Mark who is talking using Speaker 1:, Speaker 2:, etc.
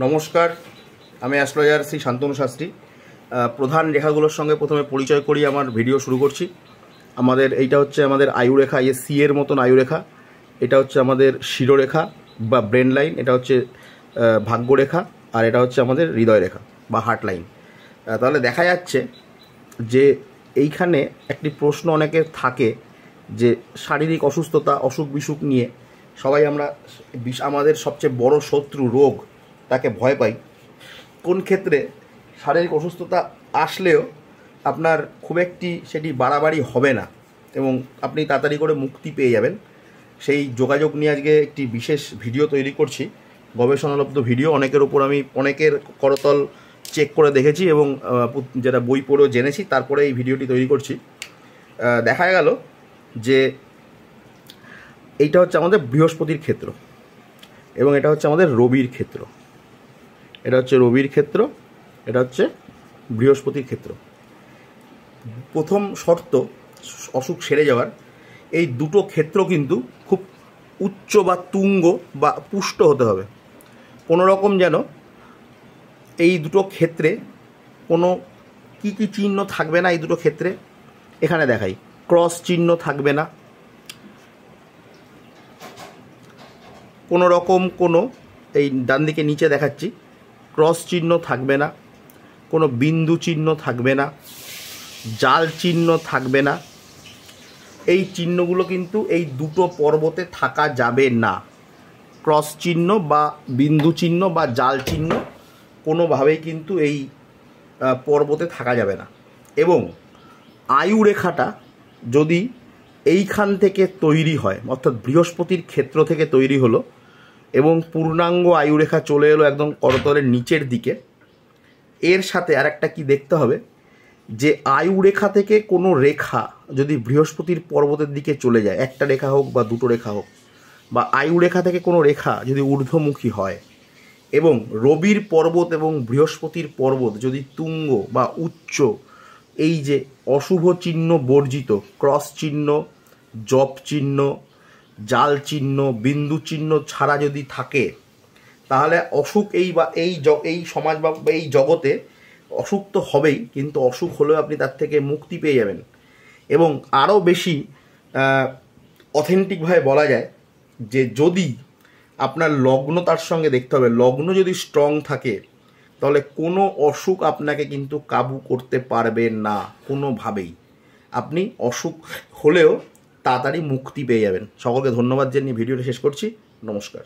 Speaker 1: নমস্কার, আমি অ্যাস্ট্রোলজার শ্রী শান্তনু শাস্ত্রী। প্রধান রেখাগুলোর সঙ্গে প্রথমে পরিচয় করি, আমার ভিডিও শুরু করছি। এইটা হচ্ছে আমাদের আয়ুরেখা, সি এর মতন আয়ুরেখা। এটা হচ্ছে আমাদের শিরোরেখা বা ব্রেন লাইন, এটা হচ্ছে ভাগ্যরেখা, আর এটা হচ্ছে আমাদের হৃদয় রেখা বা হার্ট লাইন। তাহলে দেখা যাচ্ছে যে এইখানে একটি প্রশ্ন অনেকের থাকে যে শারীরিক অসুস্থতা, অসুখ বিসুখ নিয়ে সবাই আমরা আমাদের সবচেয়ে বড় শত্রু রোগ, তাকে ভয় পাই। কোন ক্ষেত্রে শারীরিক অসুস্থতা আসলেও আপনার খুব একটি সেটি বাড়াবাড়ি হবে না এবং আপনি তাড়াতাড়ি করে মুক্তি পেয়ে যাবেন, সেই যোগাযোগ নিয়ে আজকে একটি বিশেষ ভিডিও তৈরি করছি। গবেষণালব্ধ ভিডিও, অনেকের ওপর আমি অনেকের করতল চেক করে দেখেছি এবং যেটা বই পড়েও জেনেছি, তারপরে এই ভিডিওটি তৈরি করছি। দেখা গেল যে এইটা হচ্ছে আমাদের বৃহস্পতির ক্ষেত্র এবং এটা হচ্ছে আমাদের রবির ক্ষেত্র। এটা হচ্ছে রবির ক্ষেত্র, এটা হচ্ছে বৃহস্পতির ক্ষেত্র। প্রথম শর্ত অসুখ সেরে যাওয়ার, এই দুটো ক্ষেত্র কিন্তু খুব উচ্চ বা তুঙ্গ বা পুষ্ট হতে হবে। কোনো রকম যেন এই দুটো ক্ষেত্রে কোনো কী কী চিহ্ন থাকবে না। এই দুটো ক্ষেত্রে এখানে দেখাই, ক্রস চিহ্ন থাকবে না, কোনো রকম কোনো, এই ডান দিকে নিচে দেখাচ্ছি, ক্রস চিহ্ন থাকবে না, কোনো বিন্দু চিহ্ন থাকবে না, জাল চিহ্ন থাকবে না। এই চিহ্নগুলো কিন্তু এই দুটো পর্বতে থাকা যাবে না। ক্রস চিহ্ন বা বিন্দু চিহ্ন বা জাল চিহ্ন কোনোভাবেই কিন্তু এই পর্বতে থাকা যাবে না। এবং আয়ুরেখাটা যদি এইখান থেকে তৈরি হয়, অর্থাৎ বৃহস্পতির ক্ষেত্র থেকে তৈরি হলো এবং পূর্ণাঙ্গ আয়ুরেখা চলে এলো একদম করতলের নিচের দিকে, এর সাথে আর একটা কি দেখতে হবে যে আয়ুরেখা থেকে কোনো রেখা যদি বৃহস্পতির পর্বতের দিকে চলে যায়, একটা রেখা হোক বা দুটো রেখা হোক, বা আয়ুরেখা থেকে কোনো রেখা যদি ঊর্ধ্বমুখী হয়, এবং রবির পর্বত এবং বৃহস্পতির পর্বত যদি তুঙ্গ বা উচ্চ, এই যে অশুভ চিহ্ন বর্জিত, ক্রস চিহ্ন, জপ চিহ্ন, জাল চিহ্ন, বিন্দু চিহ্ন ছাড়া যদি থাকে, তাহলে অসুখ এই সমাজ বা এই জগতে অসুখ তো হবেই, কিন্তু অসুখ হলেও আপনি তার থেকে মুক্তি পেয়ে যাবেন। এবং আরও বেশি অথেন্টিকভাবে বলা যায় যে যদি আপনার লগ্ন তার সঙ্গে দেখতে হবে, লগ্ন যদি স্ট্রং থাকে তাহলে কোনো অসুখ আপনাকে কিন্তু কাবু করতে পারবে না কোনোভাবেই। আপনি অসুখ হলেও তাড়াতাড়ি মুক্তি পেয়ে যাবেন। সকলকে ধন্যবাদ জানিয়ে ভিডিওটা শেষ করছি। নমস্কার।